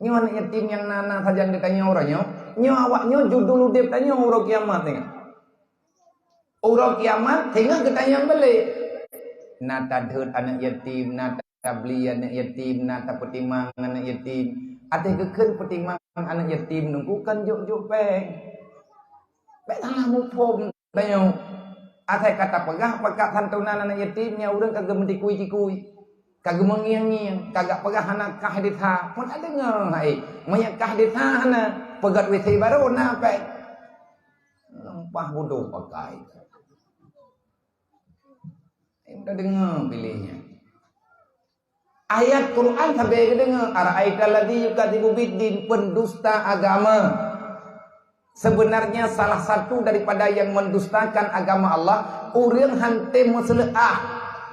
Nyo anak yatim yang nana saja ditanya orangnya. Nyo awaknya judul udip tanya orang kiamat tengah. Orang kiamat tengah ketanya balik. Nata dhut anak yatim, nata beli anak yatim, nata petimang anak yatim. Ate keken petimang anak yatim nungkukan juk peng. Pek salah mupom tanya. Ate kata pegah santunan anak yatimnya urang kagak mendikui-dikui. Kagak mengiang-ngiang, kagak pegah anak kahditha. Pun ada dengar hai. Maya kahditha ana pegat witi baru na pek. Lempah bodoh pakai. Udah dengar pilihnya. Ayat Quran sampai dengar ara'aital ladzi yukadzibu biddin, pendusta agama. Sebenarnya salah satu daripada yang mendustakan agama Allah, urang hantem mesleah,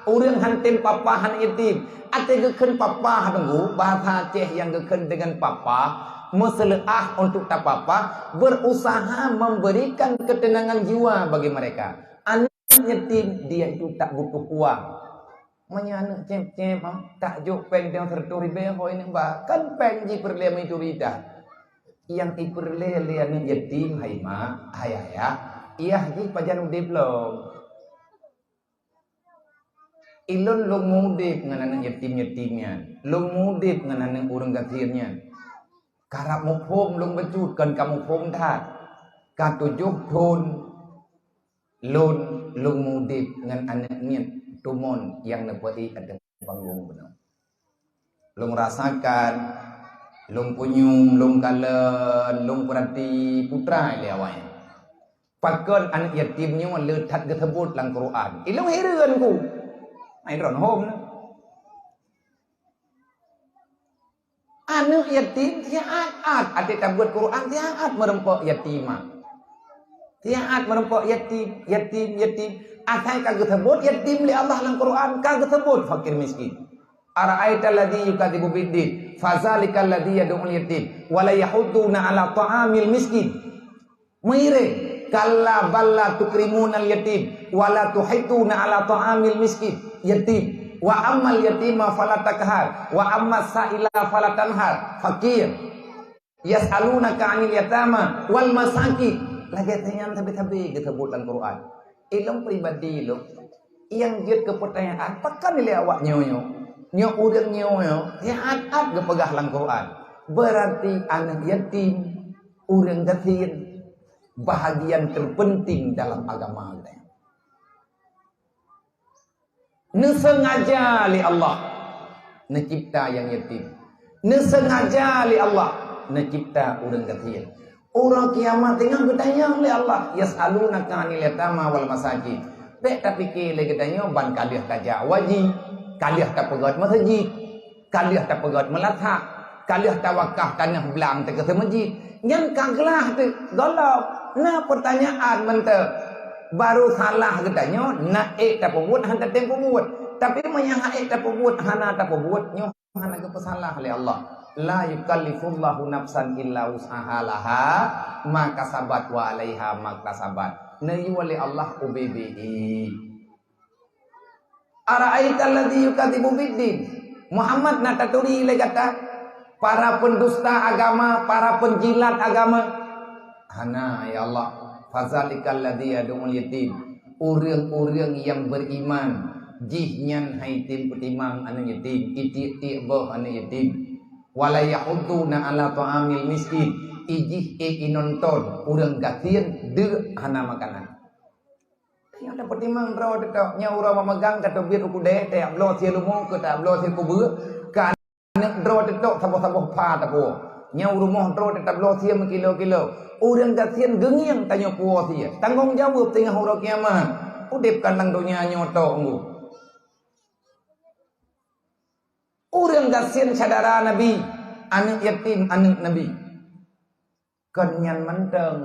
urang hantem papahan yatim. Ate geukeun papa tunggu bahasa Aceh yang geukeun dengan papa, mesleah untuk tak papa, berusaha memberikan ketenangan jiwa bagi mereka. Anak yatim dia itu tak butuh uang. Menyana cep-cep tak juk pen yang terturi behoi ni bahkan pen ji perlem itu rida. Yang iperle lian yatim hai mak hai ayah iya ji pajan udip lo. Ilun lu mudip ngan anak yatim-yatimnya, lu mudip ngan anak urang gatirnya. Karap mupom lu becutkan kamu pom tat. Katujuh thun lun lu mudip ngan anaknya tumon yang nepoi ada panggung benar. Lu rasakan, lu punyum, lu kalen, lu perhati putra dia awalnya. Pakon anak yatimnya letat ketebut lang Quran. Ilung heran ku. Ai ron hom. Anak yatim tiaat ade tabut Quran tiaat merempok yatimah. Tiaat merempok yatim. Atai kagak sebut yatim li Allah dalam Quran, kagak sebut fakir miskin. Ara'aital ladzi yukadzibu biddin, fazalikal ladzi yad'ul yatim wa la yahudduna 'ala ta'amil miskin. Mire kalla balla tukrimunal yatim wa la tuhituna 'ala ta'amil miskin. Yatim wa ammal yatima fala takhar wa ammas sa'ila fala tanhar. Fakir yas'alunaka 'anil yatama wal masakin. Lagi tanya tabi-tabi disebut dalam Quran. Ilmu pribadi lo yang jid ke pertanyaan pakan nilai awak nyoyo urang nyoyo ya at gepegah lang Quran berarti anak yatim urang gatin bahagian terpenting dalam agama kita. Nesengaja li Allah necipta yang yatim, nesengaja li Allah necipta urang gatin. Orang kiamat tengah bertanya oleh Allah, yas'alunaka 'anil yatama wal masakin. Dek tak fikir lagi tanya ban kaliah kaja wajib, kaliah tak pegat masjid, kaliah tak pegat melatak, kaliah tak wakaf tanah belang te ke masjid. Yang kaglah tu golok. Nah pertanyaan mentah baru salah katanya nak tak pebut han tak pebut. Tapi menyang tak pebut hana tak pebut nyo hana ke pesalah oleh Allah. La yukallifullahu nafsan illa wus'aha laha ma kasabat wa 'alaiha ma kasabat. Nayu wali Allah UBBI. Ara'aital ladzi yukadzibu biddin. Muhammad nataturi ile kata para pendusta agama, para penjilat agama. Hana ya Allah, fazalikal ladzi yad'ul yatim. Urang-urang yang beriman jihnyan haitim petimang anak yatim, iti boh anak yatim. Wala yahudduna 'ala ta'amil miskin, ijih inonton urang gatin de hana makanan. Yang ada pertimang draw detok nya urang memegang kata bir uku deh teh ablo sia lumo ke tak ablo sia kubeu kan draw detok sabo-sabo pa tapo. Nya urang draw detok ablo sia kilo-kilo. Urang gatin gengiang tanya puo sia. Tanggung jawab tengah urang kiamat. Udip kan lang dunia nyoto nggu. Urang gasin saudara Nabi, anak yatim anak Nabi. Kenyan menteng.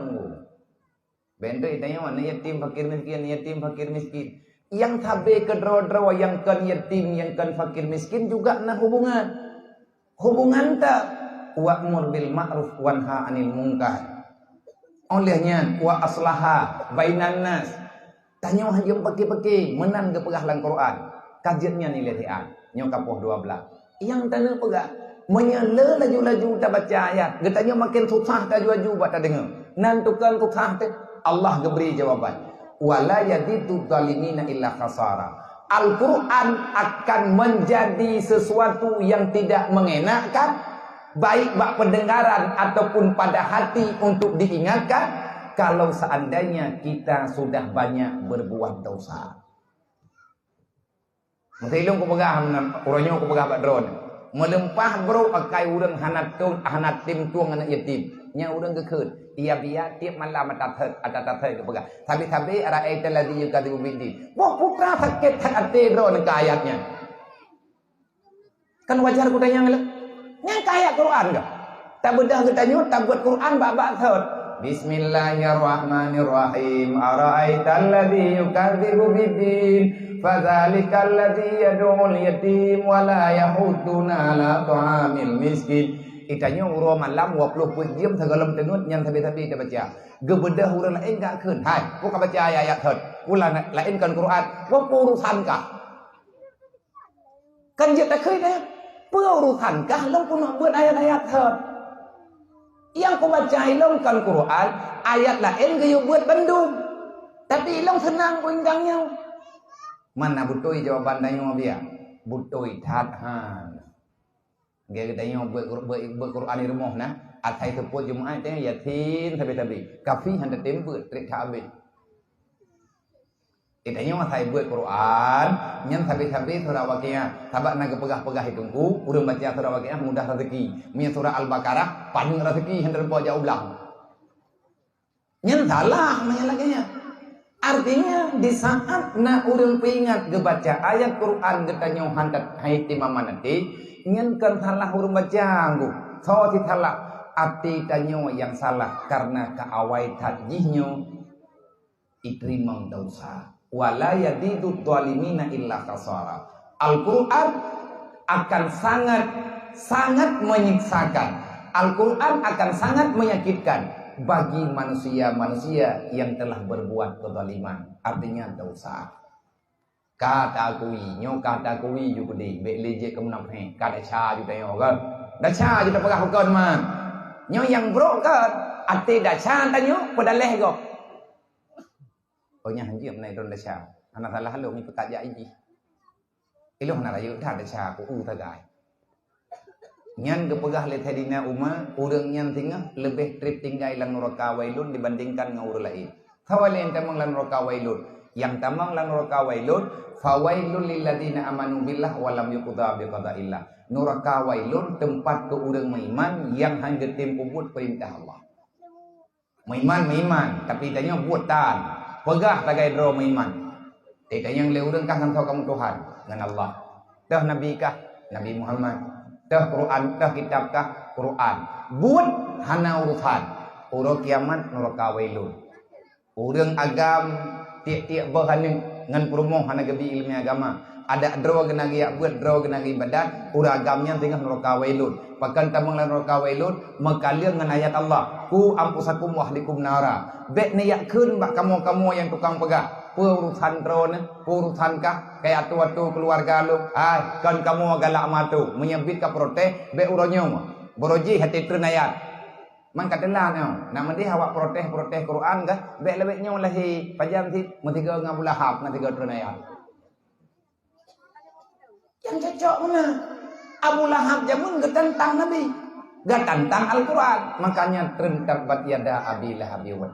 Bento itanya anak yatim fakir miskin. Yang tabe ke draw yang kan yatim, yang kan fakir miskin juga na hubungan. Hubungan tak wa'mur bil ma'ruf wanha 'anil munkar. Olehnya wa aslaha bainan nas. Tanya hanya peki-peki menang ke pegah lang Quran. Kajiannya nilai tian. Nyo kapoh 12. Yang tanah pegah Menyela laju-laju tak baca ayat. Getanya makin susah tak laju buat tak dengar. Nan tukang susah tu Allah beri jawaban. Wala yadidu zalimina illa khasara. Al-Quran akan menjadi sesuatu yang tidak mengenakkan, baik bak pendengaran ataupun pada hati untuk diingatkan, kalau seandainya kita sudah banyak berbuat dosa. Mungkin aku pegah orangnya aku pegah drone. Melempah bro pakai urang hanat tim tuang anak yatim. Nya urang kekeut. Ia biar tiap malam atat ke pegah. Tapi ara aital ladzi yukadzibu bidin. Wah putra sakit hati drone ke ayatnya. Kan wajar ku tanya ngelak. Nya kayak Quran ke? Tak bedah kita nyut tak buat Quran bak-bak thot. Bismillahirrahmanirrahim. Ara'aital ladzi yukadzibu bidin. Fadzalikal ladzi yad'ul yatim wa la yahuduna ala ta'amil miskin. Itanya urang malam 20 jam tenggelam tenut yang tabi-tabi dia baca. Gebedah urang lain gak keun. Hai, ku ka baca ayat thot. Ulang lain kan Quran. Wa urusan kah? Kan je tak keun dah. Urusan kah long ku nak buat ayat-ayat thot. Yang ku baca long kan Quran, ayat lain ge buat bandung. Tapi long senang ku ingkangnya. Mana butoi jawaban danyo dia? Butoi that han. Ge danyo buat Quran di rumah nah. Atai tepuk Jumaat teh yatin tabi-tabi. Kafi handa tembut trik habis. Danyo atai buat Quran, nyen tabi-tabi surah Waqiah. Tabak na pegah-pegah hitungku, urang baca surah Waqiah mudah rezeki. Nya surah Al-Baqarah paling rezeki handa po jauh belah. Nyen salah manya laginya. Artinya di saat nak urang pingat gebaca ayat Quran getanyo hantat hai timama nanti nyenkan salah urang baca anggu so ti salah ati tanyo yang salah karena kaawai tajihnya itrimang dosa wala yadidu zalimina illa khasara. Al-Quran akan sangat menyiksakan. Al-Quran akan sangat menyakitkan bagi manusia-manusia yang telah berbuat kezaliman, artinya dosa. Kata kui, nyo kata kui juga di, be leje kemunam he, kata cha juga yo kan, dah cha juga pegah hukum mah, nyo yang bro kan, ate dah cha tanyo pada leh go. Oh nya hanji menai don dah cha, anak salah halu ni pekat ja iji, iloh nak ayu dah cha ku tagai. Nyan kepegah le tadina umma urang nyan tingah lebih trip tinggai lang neraka wailun dibandingkan dengan urang lain. Fawalain tamang lang neraka wailun. Yang tamang lang neraka wailun fawailul lil ladina amanu billah wa lam yuqda bi qada'illah. Neraka wailun tempat ke urang meiman yang hanya tempo buat perintah Allah. Meiman tapi tanya buat tan. Pegah tagai dro meiman. Tanya yang le urang kah sampai kamu Tuhan dengan Allah. Dah nabi kah? Nabi Muhammad. Dah Quran kah kitab kah Quran buat hana urusan urang kiamat neraka wailun urang agam tiap-tiap bahan ngan promo hana gebi ilmu agama ada draw kena giak buat draw kena ibadat urang agamnya tinggal neraka wailun pakan tamang neraka wailun makalir ngan ayat Allah ku ampusakum wa ahlikum nara bek ne yak keun bak kamu yang tukang pegah urusan drone urusan kah kayak atu-atu keluarga lu kan kamu galak matu menyebit ka protes be uronyo boroji hati ternayat man katelan yo nama dia awak protes Quran kah be lebeknya lahi pajam ti metiga ngabulahap ngatiga ternayat yang cocok mana Abu Lahab jamun getentang Nabi getentang Al-Quran makanya tentang bat yada abi lahab wa